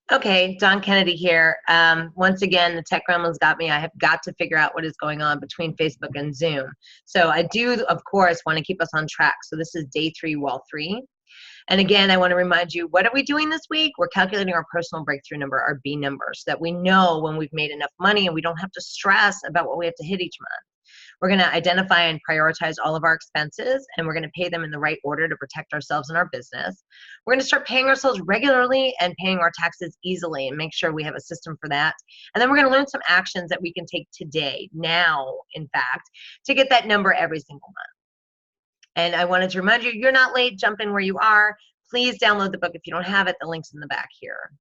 Okay, Don Kennedy here. Once again, the tech gremlins got me. I have got to figure out what is going on between Facebook and Zoom. So I do, of course, want to keep us on track. So this is day 3, wall 3. And again, I want to remind you, what are we doing this week? We're calculating our personal breakthrough number, our B number, so that we know when we've made enough money and we don't have to stress about what we have to hit each month. We're going to identify and prioritize all of our expenses, and we're going to pay them in the right order to protect ourselves and our business. We're going to start paying ourselves regularly and paying our taxes easily and make sure we have a system for that. And then we're going to learn some actions that we can take today, now, in fact, to get that number every single month. And I wanted to remind you, you're not late. Jump in where you are. Please download the book if you don't have it. The link's in the back here.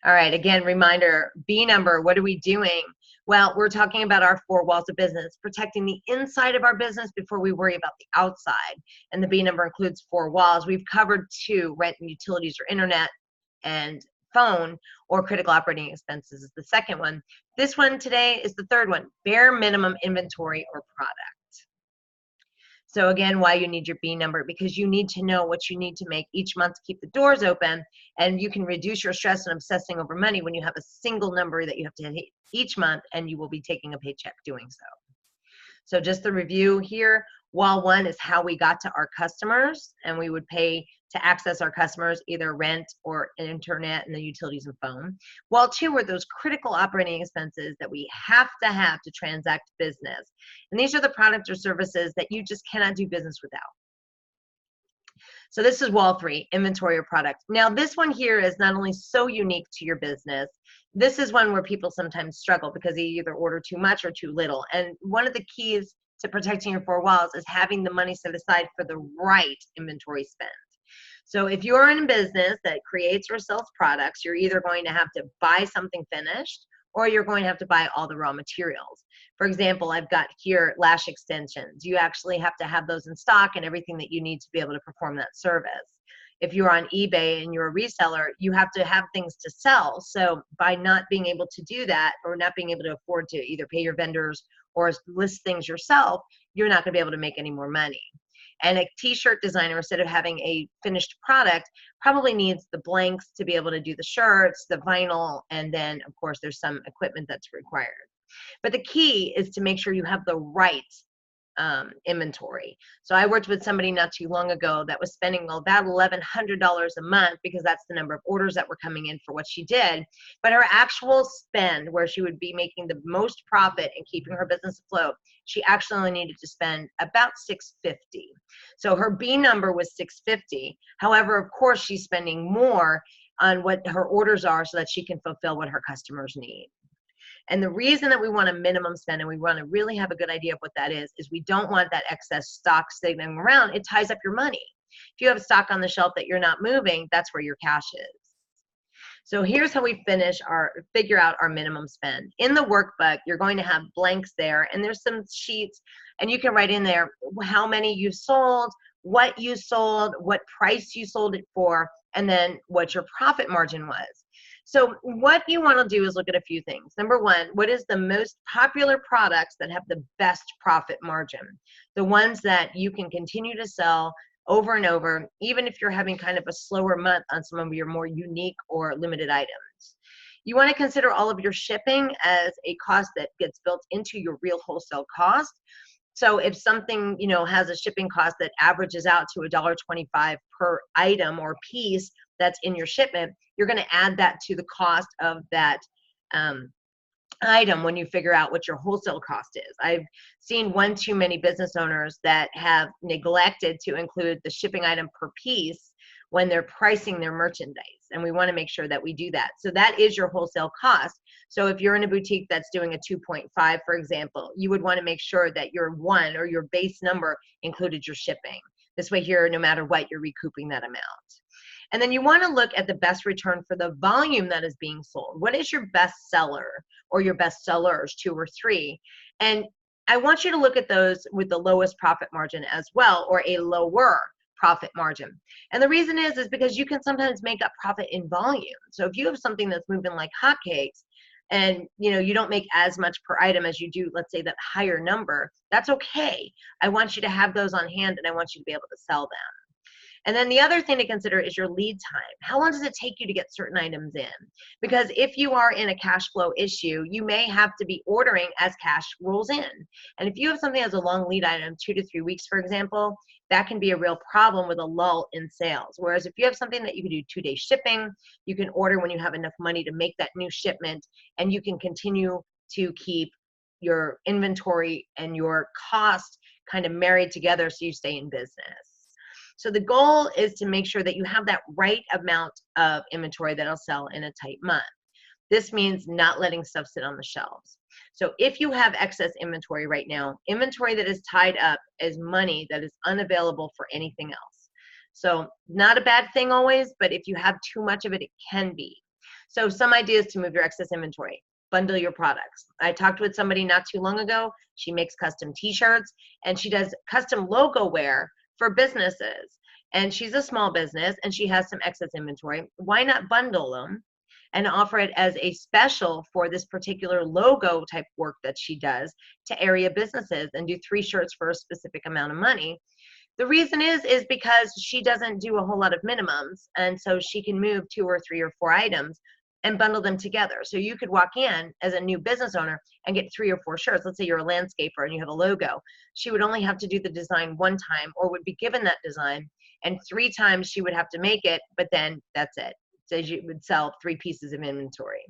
All right, again, reminder, B number, what are we doing? Well, we're talking about our 4 walls of business, protecting the inside of our business before we worry about the outside. And the B number includes 4 walls. We've covered 2, rent and utilities or internet and phone, or critical operating expenses is the second one. This one today is the third one, bare minimum inventory or product. So again, why you need your B number, because you need to know what you need to make each month to keep the doors open, and you can reduce your stress and obsessing over money when you have a single number that you have to hit each month, and you will be taking a paycheck doing so. So just the review here, wall 1 is how we got to our customers, and we would pay to access our customers, either rent or internet and the utilities and phone. Wall 2 were those critical operating expenses that we have to transact business. And these are the products or services that you just cannot do business without. So this is wall 3, inventory or product. Now this one here is not only so unique to your business, this is one where people sometimes struggle because they either order too much or too little. And one of the keys to protecting your 4 walls is having the money set aside for the right inventory spend. So if you're in a business that creates or sells products, you're either going to have to buy something finished, or you're going to have to buy all the raw materials. For example, I've got here lash extensions. You actually have to have those in stock and everything that you need to be able to perform that service. If you're on eBay and you're a reseller, you have to have things to sell. So by not being able to do that, or not being able to afford to either pay your vendors or list things yourself, you're not going to be able to make any more money. And a t-shirt designer, instead of having a finished product, probably needs the blanks to be able to do the shirts, the vinyl, and then of course there's some equipment that's required. But the key is to make sure you have the right inventory. So I worked with somebody not too long ago that was spending about $1,100 a month, because that's the number of orders that were coming in for what she did. But her actual spend, where she would be making the most profit and keeping her business afloat, she actually only needed to spend about $650. So her B number was $650. However, of course, she's spending more on what her orders are so that she can fulfill what her customers need. And the reason that we want a minimum spend, and we want to really have a good idea of what that is we don't want that excess stock sitting around. It ties up your money. If you have stock on the shelf that you're not moving, that's where your cash is. So here's how we figure out our minimum spend. In the workbook, you're going to have blanks there, and there's some sheets, and you can write in there how many you sold, what you sold, what price you sold it for, and then what your profit margin was. So what you want to do is look at a few things. Number 1, what is the most popular products that have the best profit margin? The ones that you can continue to sell over and over, even if you're having kind of a slower month on some of your more unique or limited items. You want to consider all of your shipping as a cost that gets built into your real wholesale cost. So if something, has a shipping cost that averages out to $1.25 per item or piece that's in your shipment, you're going to add that to the cost of that item when you figure out what your wholesale cost is. I've seen one too many business owners that have neglected to include the shipping item per piece when they're pricing their merchandise. And we want to make sure that we do that. So that is your wholesale cost. So if you're in a boutique that's doing a 2.5, for example, you would want to make sure that your 1 or your base number included your shipping. This way here, no matter what, you're recouping that amount. And then you want to look at the best return for the volume that is being sold. What is your best seller or your best sellers, 2 or 3? And I want you to look at those with the lowest profit margin as well, or a lower profit margin. And the reason is because you can sometimes make up profit in volume. So if you have something that's moving like hotcakes, and you don't make as much per item as you do, let's say, that higher number, that's okay. I want you to have those on hand, and I want you to be able to sell them. And then the other thing to consider is your lead time. How long does it take you to get certain items in? Because if you are in a cash flow issue, you may have to be ordering as cash rolls in. And if you have something that's a long lead item, 2 to 3 weeks, for example, that can be a real problem with a lull in sales. Whereas if you have something that you can do 2-day shipping, you can order when you have enough money to make that new shipment, and you can continue to keep your inventory and your cost kind of married together so you stay in business. So the goal is to make sure that you have that right amount of inventory that'll sell in a tight month. This means not letting stuff sit on the shelves. So if you have excess inventory right now, inventory that is tied up is money that is unavailable for anything else. So not a bad thing always, but if you have too much of it, it can be. So some ideas to move your excess inventory. Bundle your products. I talked with somebody not too long ago. She makes custom t-shirts and she does custom logo wear for businesses. And she's a small business and she has some excess inventory. Why not bundle them and offer it as a special for this particular logo type work that she does to area businesses and do 3 shirts for a specific amount of money? The reason is because she doesn't do a whole lot of minimums, and so she can move 2 or 3 or 4 items and bundle them together. So you could walk in as a new business owner and get 3 or 4 shirts. Let's say you're a landscaper and you have a logo. She would only have to do the design 1 time, or would be given that design, and 3 times she would have to make it, but then that's it. So you would sell 3 pieces of inventory.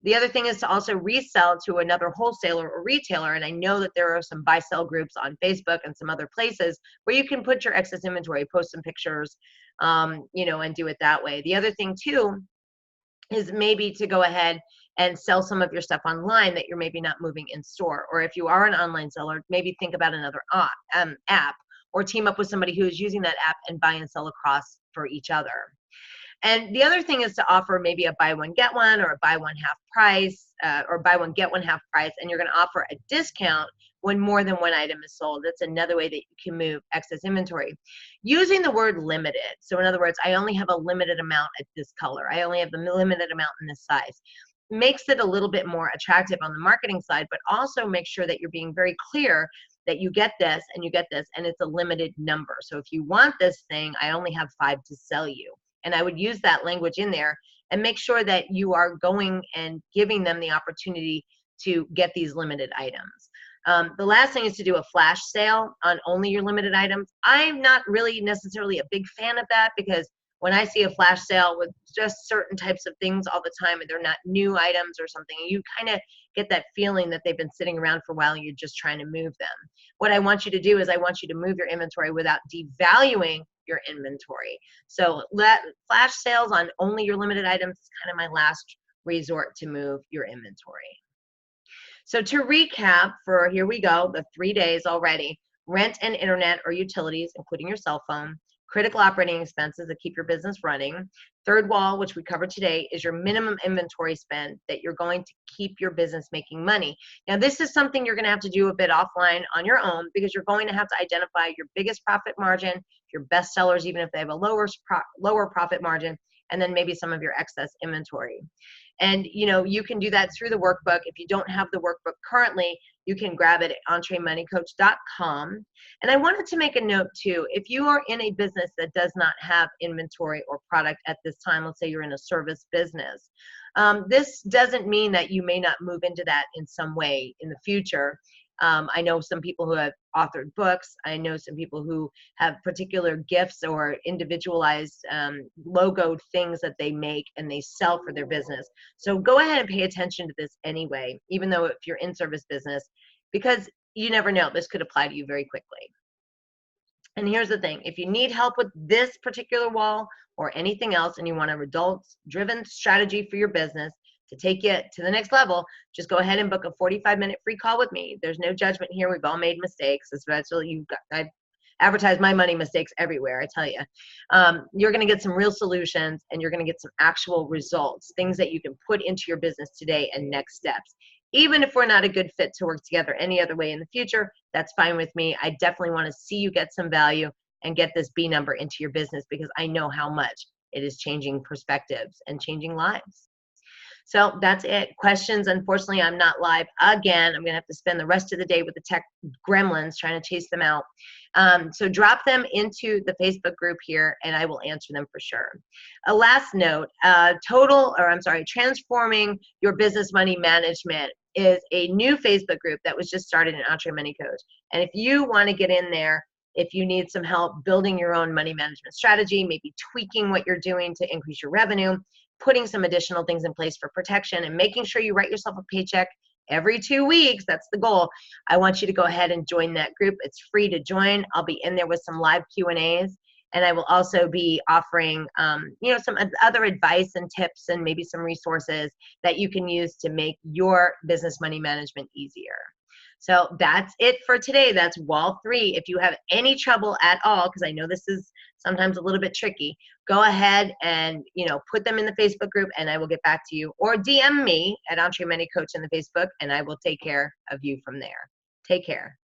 The other thing is to also resell to another wholesaler or retailer. And I know that there are some buy sell groups on Facebook and some other places where you can put your excess inventory, post some pictures, you know, and do it that way. The other thing too is maybe to go ahead and sell some of your stuff online that you're maybe not moving in store. Or if you are an online seller, maybe think about another app, or team up with somebody who is using that app and buy and sell across for each other. And the other thing is to offer maybe a buy one, get one, or a buy one half price, or buy one, get one half price, and you're going to offer a discount when more than 1 item is sold. That's another way that you can move excess inventory. Using the word limited. So in other words, I only have a limited amount at this color. I only have the limited amount in this size. Makes it a little bit more attractive on the marketing side, but also make sure that you're being very clear that you get this and you get this, and it's a limited number. So if you want this thing, I only have 5 to sell you. And I would use that language in there and make sure that you are going and giving them the opportunity to get these limited items. The last thing is to do a flash sale on only your limited items. I'm not really necessarily a big fan of that, because when I see a flash sale with just certain types of things all the time and they're not new items or something, you kind of get that feeling that they've been sitting around for a while and you're just trying to move them. What I want you to do is I want you to move your inventory without devaluing your inventory. So flash sales on only your limited items is kind of my last resort to move your inventory. So to recap, for here we go, the 3 days already: rent and internet or utilities, including your cell phone; critical operating expenses that keep your business running; third wall, which we covered today, is your minimum inventory spend that you're going to keep your business making money. Now, this is something you're going to have to do a bit offline on your own, because you're going to have to identify your biggest profit margin, your best sellers, even if they have a lower profit margin, and then maybe some of your excess inventory. And you know, you can do that through the workbook. If you don't have the workbook currently, you can grab it at entremoneycoach.com. And I wanted to make a note too: if you are in a business that does not have inventory or product at this time, let's say you're in a service business, this doesn't mean that you may not move into that in some way in the future. I know some people who have authored books. I know some people who have particular gifts or individualized logoed things that they make and they sell for their business. So go ahead and pay attention to this anyway, even though if you're in service business, because you never know, this could apply to you very quickly. And here's the thing: if you need help with this particular wall or anything else, and you want a results-driven strategy for your business to take you to the next level, just go ahead and book a 45-minute free call with me. There's no judgment here. We've all made mistakes, especially I've advertised my money mistakes everywhere, I tell you. You're going to get some real solutions, and you're going to get some actual results, things that you can put into your business today and next steps. Even if we're not a good fit to work together any other way in the future, that's fine with me. I definitely want to see you get some value and get this B number into your business, because I know how much it is changing perspectives and changing lives. So that's it. Questions, unfortunately, I'm not live again. I'm going to have to spend the rest of the day with the tech gremlins trying to chase them out. So drop them into the Facebook group here, and I will answer them for sure. A last note, Transforming Your Business Money Management is a new Facebook group that was just started in Entre Money Coach. And if you want to get in there, if you need some help building your own money management strategy, maybe tweaking what you're doing to increase your revenue, putting some additional things in place for protection, and making sure you write yourself a paycheck every 2 weeks, that's the goal. I want you to go ahead and join that group. It's free to join. I'll be in there with some live Q&As, and I will also be offering some other advice and tips and maybe some resources that you can use to make your business money management easier. So that's it for today. That's wall 3. If you have any trouble at all, because I know this is sometimes a little bit tricky, go ahead and put them in the Facebook group, and I will get back to you. Or DM me at Entre Money Coach in the Facebook, and I will take care of you from there. Take care.